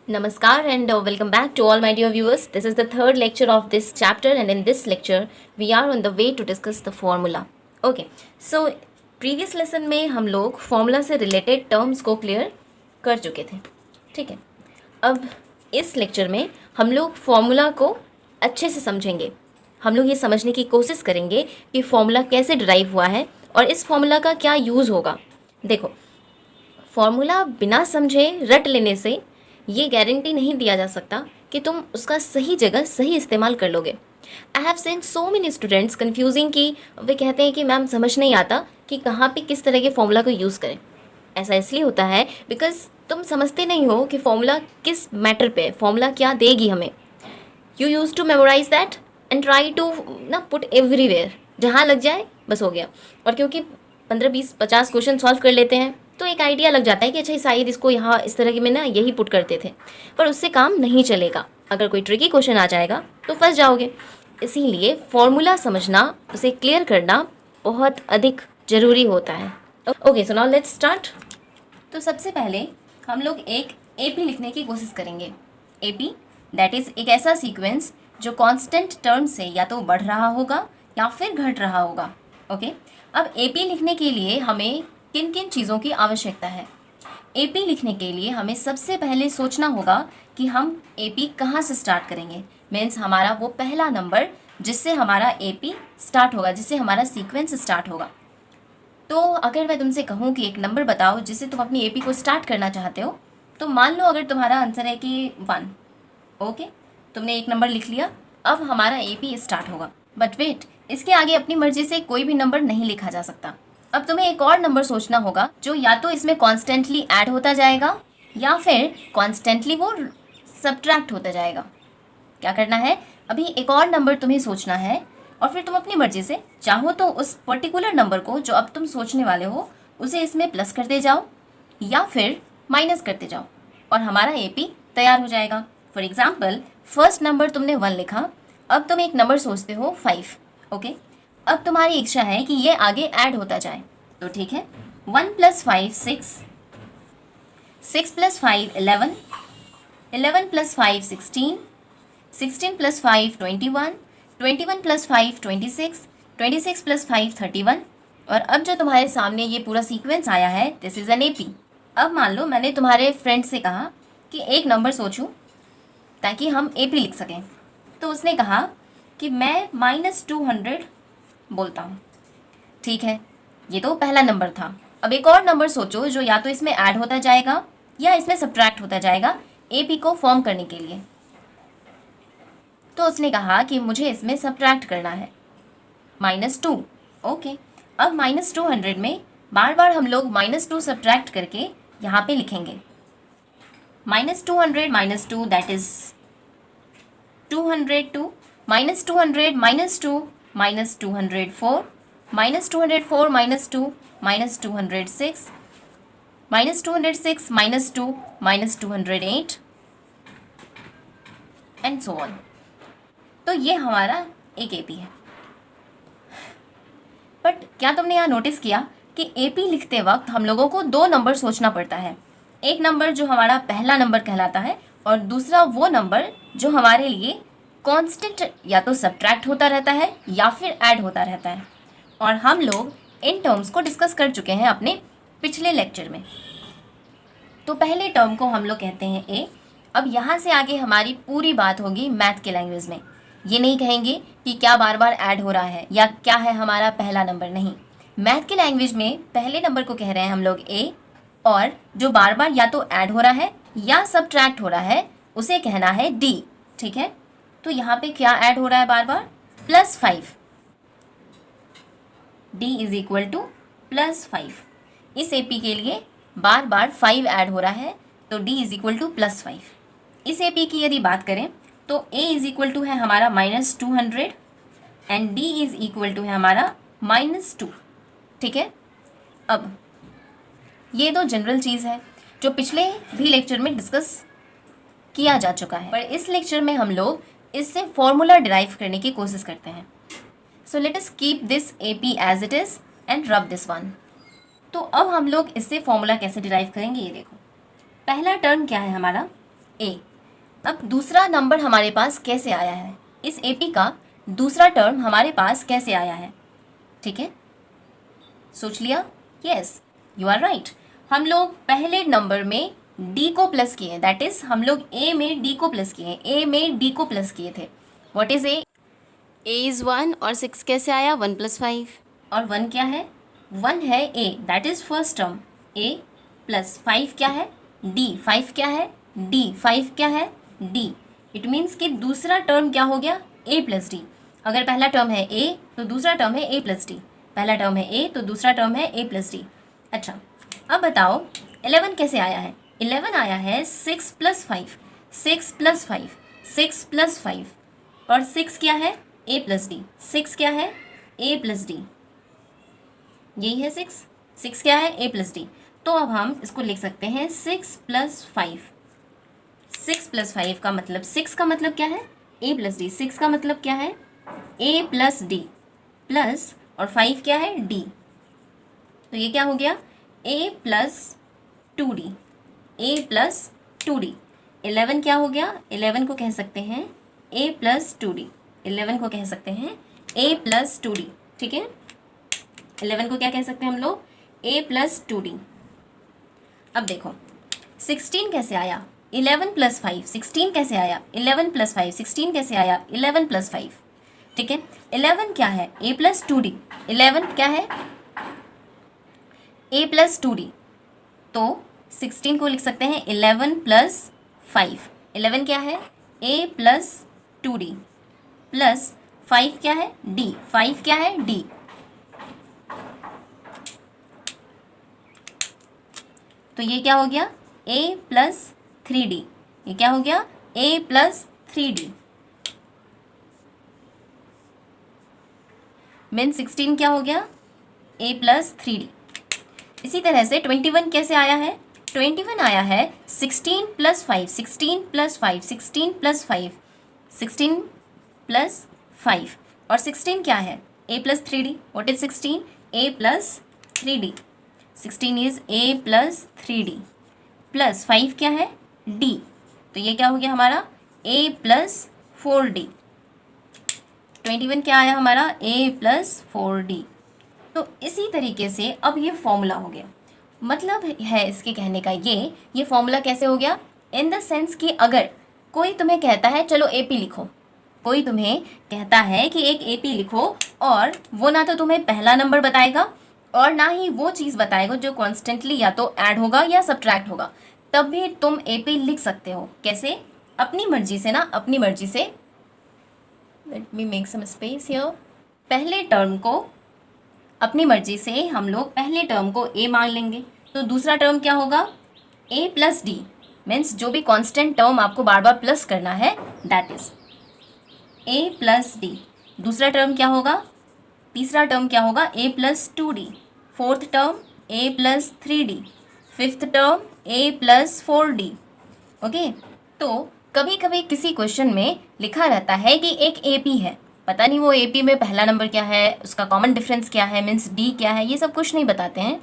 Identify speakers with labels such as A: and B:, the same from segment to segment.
A: Namaskar and welcome back to all my dear viewers. This is the third lecture of this chapter, and in this lecture we are on the way to discuss the formula. Okay, so previous lesson में हम लोग formula से related terms को clear कर चुके थे, ठीक है. अब इस lecture में हम लोग formula को अच्छे से समझेंगे. हम लोग ये समझने की कोशिश करेंगे कि formula कैसे derive हुआ है और इस formula का क्या यूज़ होगा. देखो, formula बिना समझे रट लेने से ये गारंटी नहीं दिया जा सकता कि तुम उसका सही जगह सही इस्तेमाल कर लोगे. I have seen so many students confusing कि वे कहते हैं कि मैम समझ नहीं आता कि कहाँ पे किस तरह के फॉर्मूला को यूज़ करें. ऐसा इसलिए होता है बिकॉज तुम समझते नहीं हो कि फॉर्मूला किस मैटर पे, फॉर्मूला क्या देगी हमें. You use to memorize that and try to ना पुट एवरीवेयर, जहाँ लग जाए बस हो गया. और क्योंकि 15-20-50 क्वेश्चन सॉल्व कर लेते हैं तो एक आइडिया लग जाता है कि अच्छा शायद इसको यहाँ इस तरह के में ना यही पुट करते थे, पर उससे काम नहीं चलेगा. अगर कोई ट्रिकी क्वेश्चन आ जाएगा तो फंस जाओगे. इसीलिए फॉर्मूला समझना, उसे क्लियर करना बहुत अधिक ज़रूरी होता है. Okay, so now let's start. तो सबसे पहले हम लोग एक AP लिखने की कोशिश करेंगे. AP दैट इज़ एक ऐसा सीक्वेंस जो कांस्टेंट टर्म से या तो बढ़ रहा होगा या फिर घट रहा होगा. ओके, अब AP लिखने के लिए हमें किन किन चीज़ों की आवश्यकता है. AP लिखने के लिए हमें सबसे पहले सोचना होगा कि हम AP कहाँ से स्टार्ट करेंगे. मीन्स हमारा वो पहला नंबर जिससे हमारा AP स्टार्ट होगा, जिससे हमारा सीक्वेंस स्टार्ट होगा. तो अगर मैं तुमसे कहूँ कि एक नंबर बताओ जिससे तुम अपनी AP को स्टार्ट करना चाहते हो, तो मान लो अगर तुम्हारा आंसर है कि 1. ओके, तुमने एक नंबर लिख लिया, अब हमारा AP स्टार्ट होगा. बट वेट, इसके आगे अपनी मर्जी से कोई भी नंबर नहीं लिखा जा सकता. अब तुम्हें एक और नंबर सोचना होगा जो या तो इसमें कॉन्स्टेंटली ऐड होता जाएगा या फिर कॉन्स्टेंटली वो सब्ट्रैक्ट होता जाएगा. क्या करना है, अभी एक और नंबर तुम्हें सोचना है और फिर तुम अपनी मर्जी से चाहो तो उस पर्टिकुलर नंबर को जो अब तुम सोचने वाले हो उसे इसमें प्लस करते जाओ या फिर माइनस करते जाओ और हमारा AP तैयार हो जाएगा. फॉर एग्जाम्पल, फर्स्ट नंबर तुमने 1 लिखा, अब तुम एक नंबर सोचते हो 5. ओके, अब तुम्हारी इच्छा है कि ये आगे ऐड होता जाए, तो ठीक है. 1 + 5 6, 6 + 5 11, 11 + 5 16, 16 + 5 21, 21 + 5 26, 26 + 5 31. और अब जो तुम्हारे सामने ये पूरा सीक्वेंस आया है, दिस इज़ एन AP. अब मान लो मैंने तुम्हारे फ्रेंड से कहा कि एक नंबर सोचूं ताकि हम AP लिख सकें, तो उसने कहा कि मैं -200 बोलता हूँ. ठीक है, ये तो पहला नंबर था. अब एक और नंबर सोचो जो या तो इसमें ऐड होता जाएगा या इसमें सब्ट्रैक्ट होता जाएगा AP को फॉर्म करने के लिए. तो उसने कहा कि मुझे इसमें सब्ट्रैक्ट करना है, -2. ओके, अब -200 में बार बार हम लोग -2 सब्ट्रैक्ट करके यहाँ पे लिखेंगे. -200 -2 that is 202, -200 -2 -204, -204 -2 -206, -206 -2 -208 and so on. तो ये हमारा एक AP है. बट क्या तुमने यहाँ नोटिस किया कि AP लिखते वक्त हम लोगों को 2 नंबर सोचना पड़ता है. एक नंबर जो हमारा पहला नंबर कहलाता है और दूसरा वो नंबर जो हमारे लिए कांस्टेंट या तो सब्ट्रैक्ट होता रहता है या फिर ऐड होता रहता है. और हम लोग इन टर्म्स को डिस्कस कर चुके हैं अपने पिछले लेक्चर में. तो पहले टर्म को हम लोग कहते हैं A. अब यहाँ से आगे हमारी पूरी बात होगी मैथ के लैंग्वेज में. ये नहीं कहेंगे कि क्या बार बार ऐड हो रहा है या क्या है हमारा पहला नंबर, नहीं. मैथ के लैंग्वेज में पहले नंबर को कह रहे हैं हम लोग A, और जो बार बार या तो ऐड हो रहा है या सब्ट्रैक्ट हो रहा है उसे कहना है D. ठीक है, तो यहाँ पे क्या ऐड हो रहा है बार बार, +5. D = +5. इस AP के लिए बार बार 5 ऐड हो रहा है तो D = +5. इस AP की यदि बात करें तो A = है हमारा -200 एंड D = है हमारा -2. ठीक है, अब ये तो जनरल चीज़ है जो पिछले भी लेक्चर में डिस्कस किया जा चुका है, पर इस लेक्चर में हम लोग इससे फॉर्मूला डिराइव करने की कोशिश करते हैं. So let us keep this AP as it is and rub this one. तो अब हम लोग इससे फॉर्मूला कैसे डिराइव करेंगे, ये देखो। पहला टर्म क्या है हमारा, ए। अब दूसरा नंबर हमारे पास कैसे आया है, इस एपी का दूसरा टर्म हमारे पास कैसे आया है, ठीक है, सोच लिया? Yes, you are right. हम लोग पहले नंबर में डी को प्लस किए, दैट इज हम लोग ए में डी को प्लस किए, ए में डी को प्लस किए थे। व्हाट इज ए इज़ 1 और 6 कैसे आया, 1 + 5, और 1 क्या है, 1 है A, that is first term, A plus 5 क्या है, डी, 5 क्या है, डी, 5 क्या है, डी। इट मीन्स कि दूसरा टर्म क्या हो गया, ए प्लस डी। अगर पहला टर्म है ए तो दूसरा टर्म है ए प्लस डी, पहला टर्म है ए तो दूसरा टर्म है ए प्लस डी। अच्छा, अब बताओ 11 कैसे आया है, 11 आया है 6 + 5, 6 + 5, 6 + 5, और 6 क्या है, ए प्लस डी, 6 क्या है, ए प्लस डी, यही है 6, 6 क्या है, ए प्लस डी। तो अब हम इसको लिख सकते हैं 6 + 5, 6 + 5 का मतलब 6 का मतलब क्या है, ए प्लस डी, 6 का मतलब क्या है, ए प्लस डी, प्लस और 5 क्या है, डी। तो ये क्या हो गया, ए प्लस 2d, ए प्लस 2d। 11 क्या हो गया, 11 को कह सकते हैं ए प्लस 2d, 11 को कह सकते हैं ए प्लस 2d, ठीक है। 11 को क्या कह सकते हैं हम लोग, ए प्लस 2d। अब देखो 16 कैसे आया, 11 + 5, 16 कैसे आया, 11 + 5, 16 कैसे आया, 11 + 5, ठीक है। 11 क्या है, ए प्लस 2d, 11 क्या है, ए प्लस 2d। तो 16 को लिख सकते हैं 11 + 5, 11 क्या है, ए प्लस 2d, प्लस 5 क्या है, डी, 5 क्या है, डी। तो ये क्या हो गया, a + 3d, ये क्या हो गया, a + 3d। मीन 16 क्या हो गया, a + 3d। इसी तरह से 21 कैसे आया है, 21 आया है 16 + 5, 16 + 5, 16 + 5, 16 + 5, और 16 क्या है, a + 3d। What is 16, a + 3d, 16 is a + 3d, plus 5 क्या है, d। तो ये क्या हो गया हमारा, a + 4d। 21 क्या आया हमारा, a + 4d। तो इसी तरीके से अब ये फॉर्मूला हो गया। मतलब है इसके कहने का ये फॉर्मूला कैसे हो गया, इन द सेंस कि अगर कोई तुम्हें कहता है चलो एपी लिखो, कोई तुम्हें कहता है कि एक एपी लिखो, और वो ना तो तुम्हें पहला नंबर बताएगा और ना ही वो चीज़ बताएगा जो कॉन्स्टेंटली या तो ऐड होगा या सब्ट्रैक्ट होगा, तब भी तुम एपी लिख सकते हो। कैसे, अपनी मर्जी से ना, अपनी मर्जी से। Let me make some space here. पहले टर्म को अपनी मर्जी से हम लोग पहले टर्म को ए मान लेंगे, तो दूसरा टर्म क्या होगा, a + d, मीन्स जो भी कांस्टेंट टर्म आपको बार बार प्लस करना है दैट इज a + d। दूसरा टर्म क्या होगा, तीसरा टर्म क्या होगा, a + 2d। Fourth term a + 3d। Fifth term a + 4d। Okay, तो कभी कभी किसी क्वेश्चन में लिखा रहता है कि एक एपी है, पता नहीं वो एपी में पहला नंबर क्या है, उसका कॉमन डिफरेंस क्या है, मीन्स डी क्या है, ये सब कुछ नहीं बताते हैं,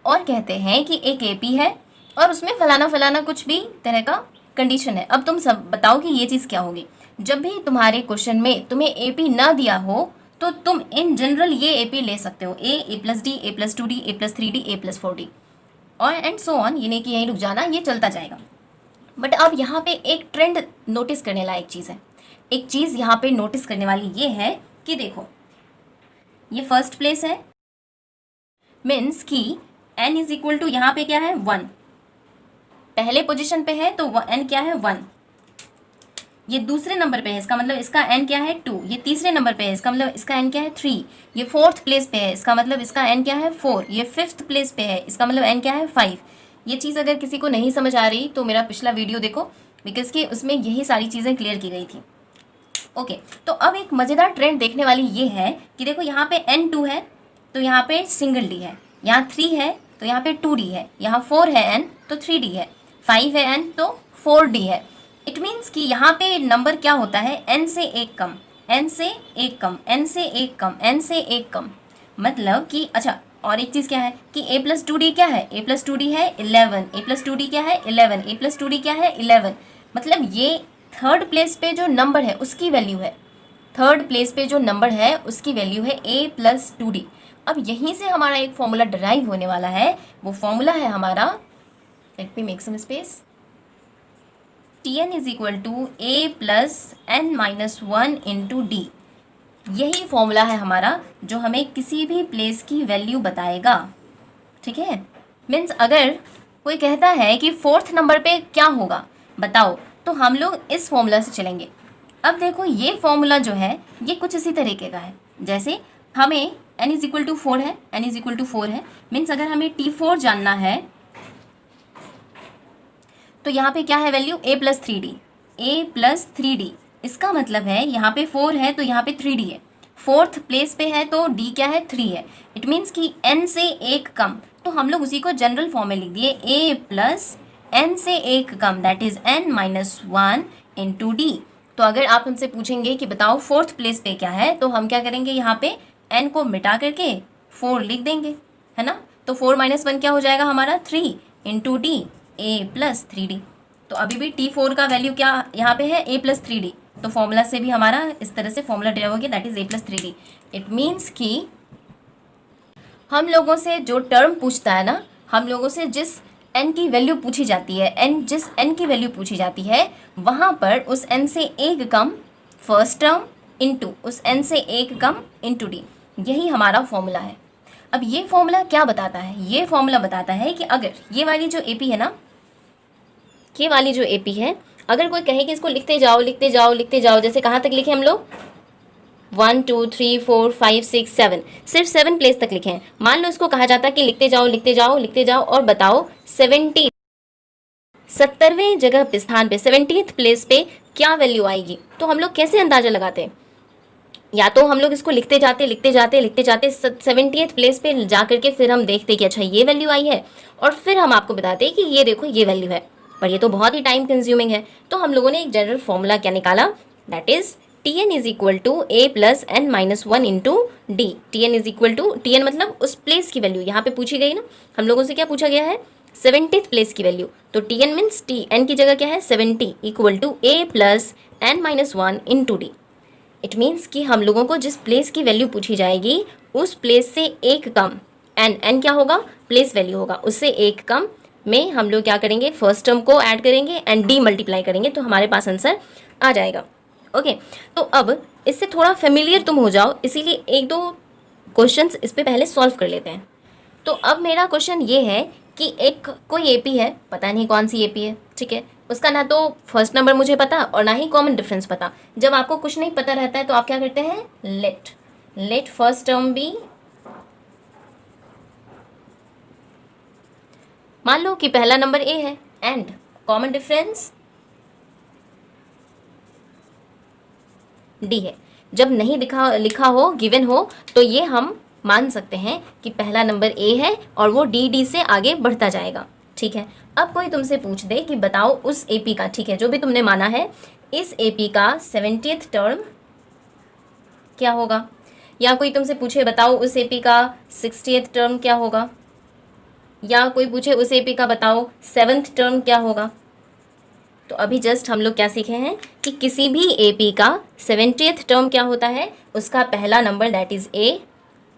A: और कहते हैं कि एक एपी है और उसमें फलाना फलाना कुछ भी तरह का कंडीशन है। अब तुम सब बताओ कि ये चीज़ क्या होगी। जब भी तुम्हारे क्वेश्चन में तुम्हें एपी ना दिया हो तो तुम इन जनरल ये एपी ले सकते हो, ए + d, a + 2d, a + 3d, a + 4d, और एंड सो ऑन। ये नहीं कि यहीं रुक जाना, ये चलता जाएगा। बट अब यहाँ पे एक ट्रेंड नोटिस करने लायक चीज़ है। एक चीज़ यहाँ पे नोटिस करने वाली ये है कि देखो, ये फर्स्ट प्लेस है, मीन्स कि n = यहाँ पे क्या है, 1, पहले पोजीशन पे है तो n क्या है, 1। ये दूसरे नंबर पे है, इसका मतलब इसका n क्या है, 2। ये तीसरे नंबर पे है, इसका मतलब इसका n क्या है, 3। ये फोर्थ प्लेस पे है, इसका मतलब इसका n क्या है, 4। ये फिफ्थ प्लेस पे है, इसका मतलब n क्या है, 5। ये चीज़ अगर किसी को नहीं समझ आ रही तो मेरा पिछला वीडियो देखो, बिकॉज कि उसमें यही सारी चीज़ें क्लियर की गई थी। ओके, तो अब एक मज़ेदार ट्रेंड देखने वाली ये है कि देखो यहाँ पे n2 है तो यहाँ पे सिंगल d है, यहाँ 3 है तो यहाँ पे 2d है, यहाँ 4 है n तो 3d है, 5 है n तो 4d है। इट मीन्स कि यहाँ पे नंबर क्या होता है, n से एक कम, n से एक कम, n से एक कम, n से एक कम। मतलब कि अच्छा, और एक चीज़ क्या है कि a प्लस टू डी क्या है, a प्लस टू डी है 11, a प्लस टू डी क्या है 11, a प्लस टू डी क्या है 11। मतलब ये थर्ड प्लेस पे जो नंबर है उसकी वैल्यू है, थर्ड प्लेस पे जो नंबर है उसकी वैल्यू है a प्लस टू डी। अब यहीं से हमारा एक फॉर्मूला डराइव होने वाला है, वो फॉर्मूला है हमारा, let me make some space, Tn is equal to a plus n minus one into D. यही फॉर्मूला है हमारा जो हमें किसी भी प्लेस की वैल्यू बताएगा। ठीक है, मीन्स अगर कोई कहता है कि फोर्थ नंबर पे क्या होगा बताओ, तो हम लोग इस फॉर्मूला से चलेंगे। अब देखो ये फॉर्मूला जो है ये कुछ इसी तरीके का है, जैसे हमें n इज इक्वल टू 4 है, n इज इक्वल टू 4 है, मीन्स अगर हमें T4 जानना है तो यहाँ पे क्या है value a plus three D, a plus three D. इसका मतलब है यहाँ पे 4 है तो यहाँ पे 3d है, फोर्थ प्लेस पे है तो d क्या है 3 है। इट मीन्स कि n से एक कम, तो हम लोग उसी को जनरल फॉर्म में लिख दिए a प्लस n से एक कम, that is n minus one into D. तो अगर आप हमसे पूछेंगे कि बताओ फोर्थ प्लेस पे क्या है, तो हम क्या करेंगे, यहाँ पे n को मिटा करके 4 लिख देंगे, है ना। तो 4 माइनस वन क्या हो जाएगा हमारा 3 into D a plus three D. तो अभी भी T4 का वैल्यू क्या यहाँ पे है a प्लस थ्री डी, तो फॉर्मूला से भी हमारा इस तरह से फॉर्मूला डिराइव हो गया, that is a plus three D. It means कि हम लोगों से जो टर्म पूछता है ना, हम लोगों से जिस n की वैल्यू पूछी जाती है, जिस n की वैल्यू पूछी जाती है वहाँ पर उस n से एक कम फर्स्ट टर्म इंटू उस n से एक कम इंटू डी, यही हमारा फॉर्मूला है। अब ये फॉर्मूला क्या बताता है, ये फॉर्मूला बताता है कि अगर ये वाली जो AP है ना, ये वाली जो AP है, अगर कोई कहे कि इसको लिखते जाओ लिखते जाओ लिखते जाओ, जैसे कहाँ तक लिखे हम लोग 1 2 3 4 5 6 7, सिर्फ 7 प्लेस तक लिखे हैं। मान लो इसको कहा जाता है कि लिखते जाओ लिखते जाओ लिखते जाओ और बताओ 70वें जगह पे स्थान पे 70th प्लेस पे क्या वैल्यू आएगी, तो हम लोग कैसे अंदाजा लगाते हैं, या तो हम लोग इसको लिखते जाते लिखते जाते लिखते जाते 70th प्लेस पे जा करके फिर हम देखते कि अच्छा ये वैल्यू आई है, और फिर हम आपको बताते कि ये देखो ये वैल्यू है। पर ये तो बहुत ही टाइम कंज्यूमिंग है, तो हम लोगों ने एक जनरल फॉर्मूला क्या निकाला, that is Tn is equal to a plus n minus one into D. Tn is equal to, Tn मतलब उस प्लेस की वैल्यू यहाँ पे पूछी गई ना, हम लोगों से क्या पूछा गया है 70th प्लेस की वैल्यू, तो Tn मीन्स n की जगह क्या है 70 equal to a plus n minus one into D. It means कि हम लोगों को जिस प्लेस की वैल्यू पूछी जाएगी उस प्लेस से एक कम n क्या होगा प्लेस वैल्यू होगा, उससे एक कम में हम लोग क्या करेंगे, फर्स्ट टर्म को ऐड करेंगे एंड डी मल्टीप्लाई करेंगे, तो हमारे पास आंसर आ जाएगा। ओके, तो अब इससे थोड़ा फेमिलियर तुम हो जाओ, इसीलिए एक दो क्वेश्चंस इस पे पहले सॉल्व कर लेते हैं। तो अब मेरा क्वेश्चन ये है कि एक कोई AP है, पता नहीं कौन सी AP है, ठीक है, उसका ना तो फर्स्ट नंबर मुझे पता और ना ही कॉमन डिफरेंस पता। जब आपको कुछ नहीं पता रहता है तो आप क्या करते हैं, लेट फर्स्ट टर्म बी, मान लो कि पहला नंबर A है एंड कॉमन डिफरेंस D है। जब नहीं लिखा हो गिवन हो तो ये हम मान सकते हैं कि पहला नंबर A है और वो D से आगे बढ़ता जाएगा। ठीक है, अब कोई तुमसे पूछ दे कि बताओ उस AP का, ठीक है, जो भी तुमने माना है, इस AP का 70th टर्म क्या होगा, या कोई तुमसे पूछे बताओ उस AP का 60th टर्म क्या होगा, या कोई पूछे उस AP का बताओ 7th टर्म क्या होगा। तो अभी जस्ट हम लोग क्या सीखे हैं कि किसी भी AP का 70th टर्म क्या होता है, उसका पहला number that is A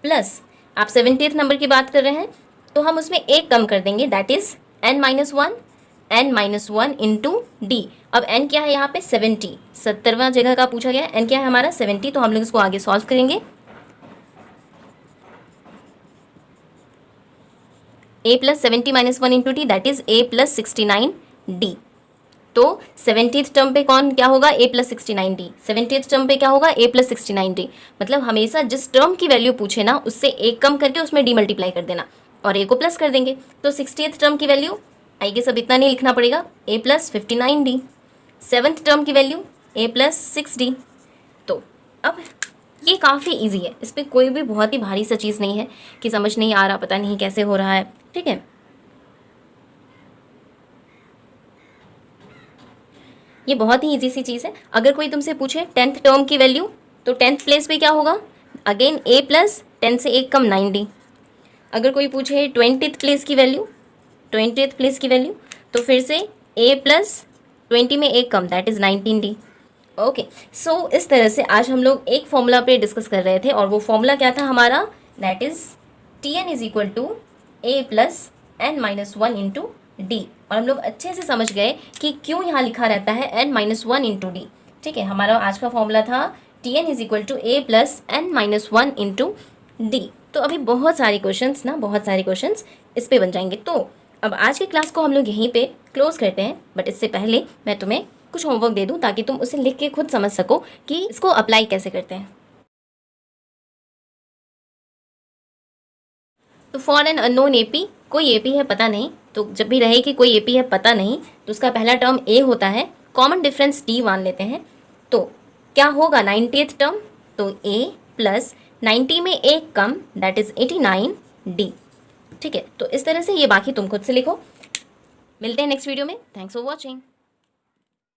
A: plus, आप 70th नंबर की बात कर रहे हैं तो हम उसमें एक कम कर देंगे, that is n minus one into D. अब n क्या है यहाँ पे 70, 70वां जगह का पूछा गया, n क्या है हमारा 70, तो हम लोग इसको आगे सॉल्व करेंगे। a plus 70 minus one into D that is a plus 69d। तो 70th टर्म पे कौन क्या होगा, a plus 69d, 70th term पे क्या होगा, a प्लस 69d। मतलब हमेशा जिस टर्म की वैल्यू पूछे ना उससे एक कम करके उसमें डी मल्टीप्लाई कर देना और a को प्लस कर देंगे। तो 60th टर्म की वैल्यू आई गेस अब इतना नहीं लिखना पड़ेगा, a plus 59d। 7th term की वैल्यू a प्लस 6d। तो अब ये काफ़ी इजी है, इस पर कोई भी बहुत ही भारी सा चीज़ नहीं है कि समझ नहीं आ रहा, पता नहीं कैसे हो रहा है। ठीक है, ये बहुत ही इजी सी चीज़ है। अगर कोई तुमसे पूछे 10th टर्म की वैल्यू, तो 10th प्लेस पे क्या होगा, अगेन a प्लस 10 से एक कम 9d। अगर कोई पूछे 20th प्लेस की वैल्यू, 20th प्लेस की वैल्यू, तो फिर से a प्लस 20 में एक कम, दैट इज़ 19d। ओके, सो इस तरह से आज हम लोग एक फॉर्मूला पे डिस्कस कर रहे थे और वो फॉर्मूला क्या था हमारा, that is Tn is equal to a plus n minus 1 into D. और हम लोग अच्छे से समझ गए कि क्यों यहाँ लिखा रहता है n माइनस 1 इंटू डी। ठीक है, हमारा आज का फॉर्मूला था Tn is equal to a plus n minus 1 into D. तो अभी बहुत सारे क्वेश्चंस इस पे बन जाएंगे। तो अब आज की क्लास को हम लोग यहीं पे क्लोज करते हैं, बट इससे पहले मैं तुम्हें कुछ होमवर्क दे दूं ताकि तुम उसे लिख के खुद समझ सको कि इसको अप्लाई कैसे करते हैं। तो फॉर एन अननोन एपी, कोई एपी है पता नहीं, तो जब भी रहे कि कोई एपी है पता नहीं तो उसका पहला टर्म ए होता है, कॉमन डिफरेंस डी मान लेते हैं। तो क्या होगा 90th टर्म, तो ए प्लस 90 में एक कम, दैट इज 89 डी। ठीक है, तो इस तरह से ये बाकी तुम खुद से लिखो। मिलते हैं नेक्स्ट वीडियो में। Thanks for watching.